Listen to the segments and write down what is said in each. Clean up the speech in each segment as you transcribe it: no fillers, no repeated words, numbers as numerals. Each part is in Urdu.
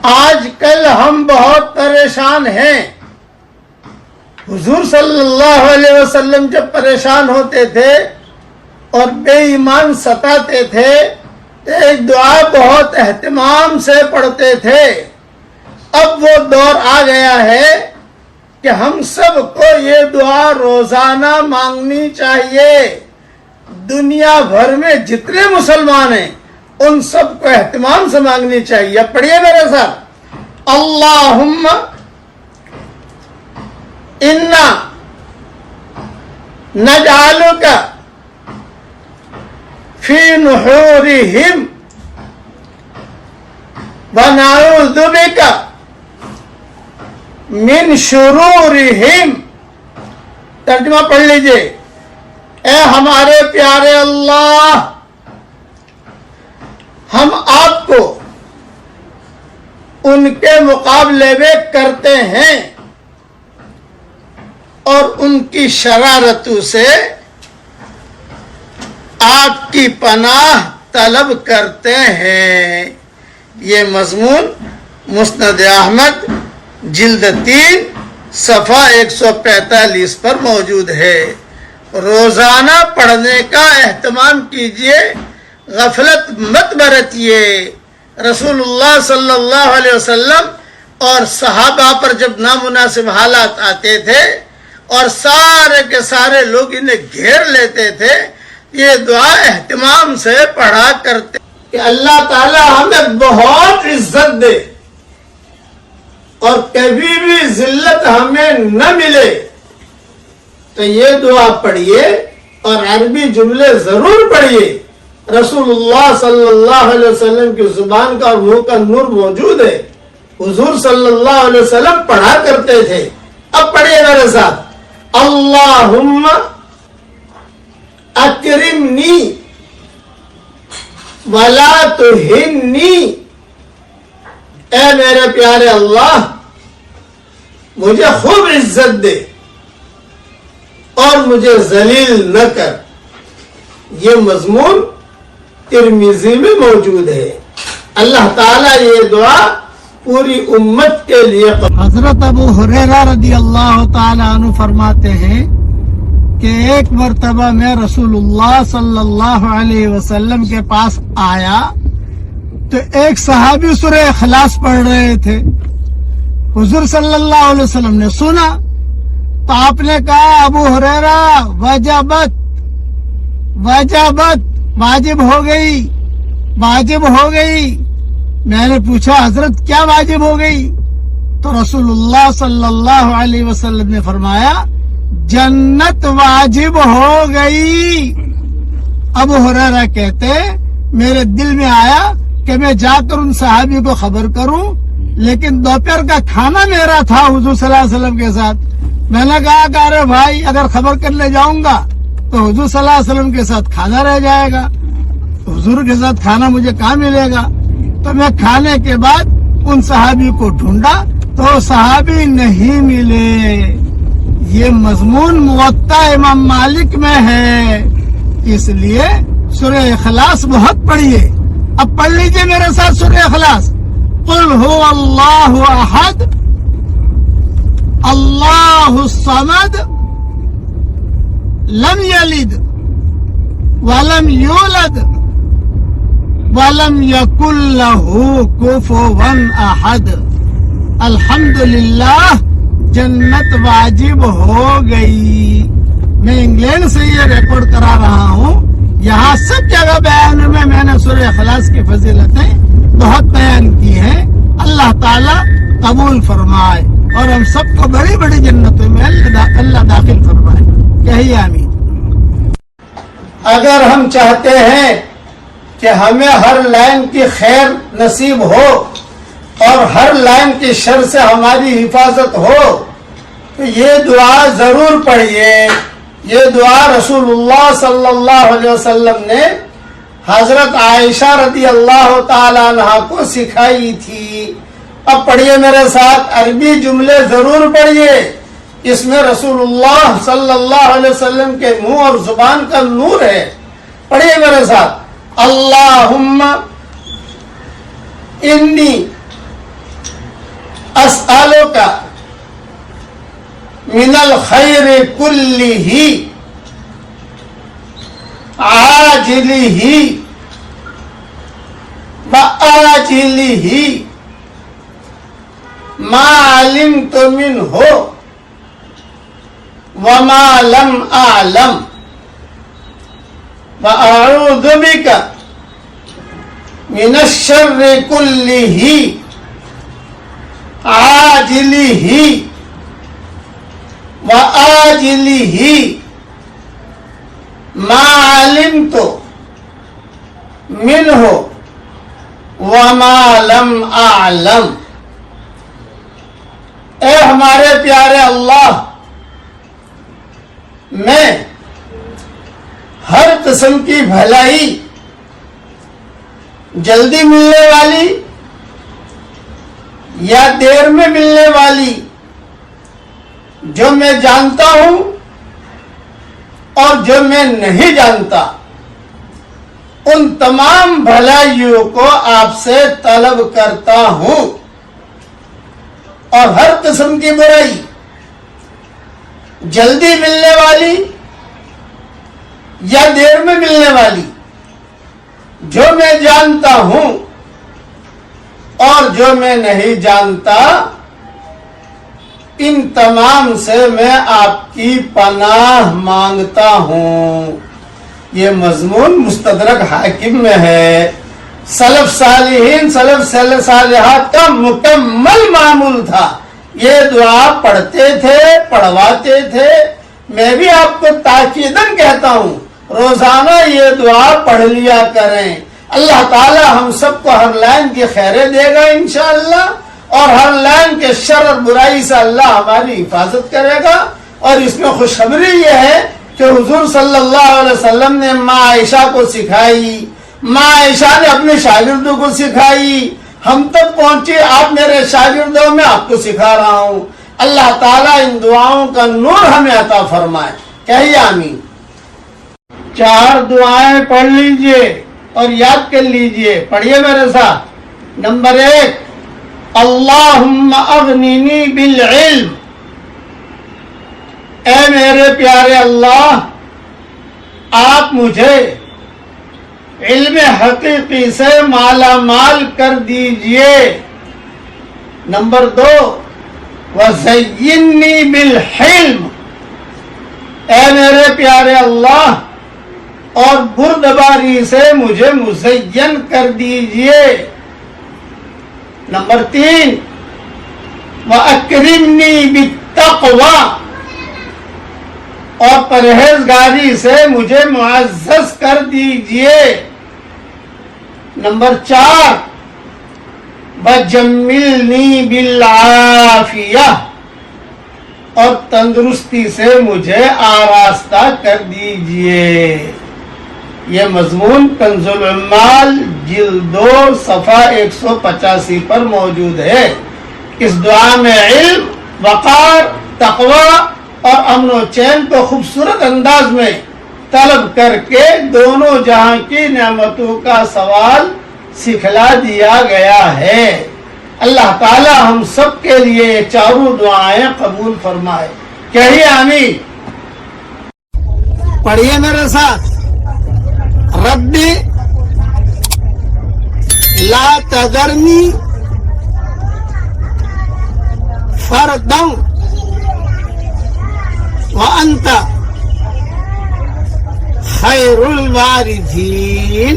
آج کل ہم بہت پریشان ہیں. حضور صلی اللہ علیہ وسلم جب پریشان ہوتے تھے اور بے ایمان ستاتے تھے تو ایک دعا بہت اہتمام سے پڑھتے تھے. اب وہ دور آ گیا ہے کہ ہم سب کو یہ دعا روزانہ مانگنی چاہیے. دنیا بھر میں جتنے مسلمان ہیں ان سب کو اہتمام سے مانگنی چاہیے. اب پڑھیے میرے ساتھ. اللہم انا نجعلک فی نحورہم ونعوذ بک من شرورہم. ترجمہ پڑھ لیجئے. اے ہمارے پیارے اللہ، ہم آپ کو ان کے مقابلے میں کرتے ہیں اور ان کی شرارتوں سے آپ کی پناہ طلب کرتے ہیں. یہ مضمون مسند احمد جلد 3 صفحہ 145 پر موجود ہے. روزانہ پڑھنے کا اہتمام کیجیے، غفلت مت برتیے. رسول اللہ صلی اللہ علیہ وسلم اور صحابہ پر جب نامناسب حالات آتے تھے اور سارے کے سارے لوگ انہیں گھیر لیتے تھے، یہ دعا اہتمام سے پڑھا کرتے کہ اللہ تعالی ہمیں بہت عزت دے اور کبھی بھی ذلت ہمیں نہ ملے. تو یہ دعا پڑھیے اور عربی جملے ضرور پڑھیے. رسول اللہ صلی اللہ علیہ وسلم کی زبان کا اور منہ کا نور موجود ہے. حضور صلی اللہ علیہ وسلم پڑھا کرتے تھے. اب پڑھیے میرے ساتھ. اللہم اکرمنی ولا تہننی. اے میرے پیارے اللہ، مجھے خوب عزت دے اور مجھے ذلیل نہ کر. یہ مضمون ترمذی میں موجود ہے. اللہ تعالیٰ یہ دعا پوری امت کے لیے. حضرت ابو ہریرہ رضی اللہ تعالیٰ عنہ فرماتے ہیں کہ ایک مرتبہ میں رسول اللہ صلی اللہ علیہ وسلم کے پاس آیا تو ایک صحابی سورہ اخلاص پڑھ رہے تھے. حضور صلی اللہ علیہ وسلم نے سنا تو آپ نے کہا ابو ہریرہ وجبت وجبت، واجب ہو گئی واجب ہو گئی. میں نے پوچھا حضرت کیا واجب ہو گئی؟ تو رسول اللہ صلی اللہ علیہ وسلم نے فرمایا جنت واجب ہو گئی. ابو ہریرہ کہتے میرے دل میں آیا کہ میں جا کر ان صحابی کو خبر کروں، لیکن دوپہر کا کھانا میرا تھا حضور صلی اللہ علیہ وسلم کے ساتھ. میں نے کہا کہ ارے بھائی اگر خبر کرنے جاؤں گا تو حضور صلی اللہ علیہ وسلم کے ساتھ کھانا رہ جائے گا، حضور کے ساتھ کھانا مجھے کہاں ملے گا. تو میں کھانے کے بعد ان صحابی کو ڈھونڈا تو صحابی نہیں ملے. یہ مضمون موطا امام مالک میں ہے، اس لیے سورہ اخلاص بہت پڑھیے. اب پڑھ لیجئے میرے ساتھ سورہ اخلاص. قل هو اللہ احد اللہ الصمد لم یلد ولم یولد ولم یکن لہ کفوا احد. الحمدللہ جنت واجب ہو گئی. میں انگلینڈ سے یہ ریکارڈ کرا رہا ہوں. یہاں سب جگہ بیان میں نے سورہ اخلاص کی فضیلتیں بہت بیان کی ہیں. اللہ تعالیٰ قبول فرمائے اور ہم سب کو بڑی بڑی جنتوں میں اللہ داخل فرمائے. کہیے آمین. اگر ہم چاہتے ہیں کہ ہمیں ہر لائن کی خیر نصیب ہو اور ہر لائن کی شر سے ہماری حفاظت ہو تو یہ دعا ضرور پڑھیے. یہ دعا رسول اللہ صلی اللہ علیہ وسلم نے حضرت عائشہ رضی اللہ تعالیٰ عنہ کو سکھائی تھی. اب پڑھیے میرے ساتھ. عربی جملے ضرور پڑھیے، اس میں رسول اللہ صلی اللہ علیہ وسلم کے منہ اور زبان کا نور ہے. پڑھیے میرے ساتھ. اللہم انی اسألک من الخیر کلہ عاجلہ وآجلہ ما علمت منہ وما لم اعلم وأعوذ بك من الشر كله عاجله وآجله ما علمت منه وما لم أعلم۔ اے ہمارے پیارے اللہ، میں ہر قسم کی بھلائی جلدی ملنے والی یا دیر میں ملنے والی جو میں جانتا ہوں اور جو میں نہیں جانتا، ان تمام بھلائیوں کو آپ سے طلب کرتا ہوں، اور ہر قسم کی برائی جلدی ملنے والی یا دیر میں ملنے والی جو میں جانتا ہوں اور جو میں نہیں جانتا، ان تمام سے میں آپ کی پناہ مانگتا ہوں۔ یہ مضمون مستدرک حاکم میں ہے۔ سلف صالحین، سلف صالحات کا مکمل معمول تھا، یہ دعا پڑھتے تھے، پڑھواتے تھے۔ میں بھی آپ کو تاکیداً کہتا ہوں، روزانہ یہ دعا پڑھ لیا کریں۔ اللہ تعالی ہم سب کو ہر لائن کی خیریں دے گا انشاءاللہ، اور ہر لائن کے شر اور برائی سے اللہ ہماری حفاظت کرے گا۔ اور اس میں خوشخبری یہ ہے کہ حضور صلی اللہ علیہ وسلم نے ماں عائشہ کو سکھائی، ماں عائشہ نے اپنے شاگردوں کو سکھائی، ہم تک پہنچی، آپ میرے شاگردوں میں آپ کو سکھا رہا ہوں۔ اللہ تعالیٰ ان دعاؤں کا نور ہمیں عطا فرمائے، کہیے آمین۔ 4 دعائیں پڑھ لیجئے اور یاد کر لیجئے، پڑھیے میرے ساتھ۔ نمبر 1، اللہم اغننی بالعلم، اے میرے پیارے اللہ، آپ مجھے علم حقیقی سے مالا مال کر دیجئے۔ نمبر 2، وزینی بالحلم، اے میرے پیارے اللہ، اور بردباری سے مجھے مزین کر دیجئے۔ نمبر 3، وَأَكْرِمْنِي بِالتَّقْوَى، اور پرہیزگاری سے مجھے معزز کر دیجئے۔ نمبر 4، وَجَمِّلْنِي بِالْعَافِيَةِ، اور تندرستی سے مجھے آراستہ کر دیجئے۔ یہ مضمون کنز العمال جلد 2 صفحہ 185 پر موجود ہے۔ اس دعا میں علم، وقار، تقوی اور امن و چین کو خوبصورت انداز میں طلب کر کے دونوں جہاں کی نعمتوں کا سوال سکھلا دیا گیا ہے۔ اللہ تعالی ہم سب کے لیے یہ 4 دعائیں قبول فرمائے، کہیے آمین۔ پڑھیے میرے ساتھ، ربی لا تذرنی فردا وانت خیر الوارثین۔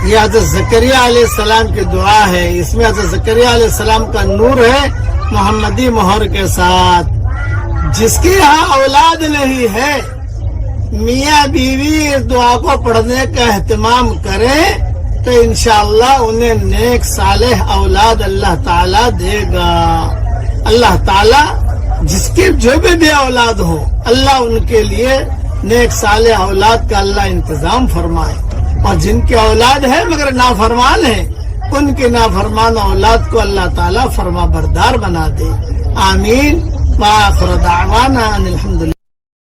یہ حضرت زکریا علیہ السلام کی دعا ہے، اس میں حضرت زکریا علیہ السلام کا نور ہے محمدی مہر کے ساتھ۔ جس کے یہاں اولاد نہیں ہے، میاں بیوی اس دعا کو پڑھنے کا اہتمام کریں تو انشاءاللہ انہیں نیک صالح اولاد اللہ تعالیٰ دے گا۔ اللہ تعالیٰ جس کے جو بھی بے اولاد ہو، اللہ ان کے لیے نیک صالح اولاد کا اللہ انتظام فرمائے، اور جن کی اولاد ہے مگر نافرمان ہے، ان کے نافرمان اولاد کو اللہ تعالیٰ فرما بردار بنا دے، آمین۔ وآخر دعوانا ان الحمدللہ۔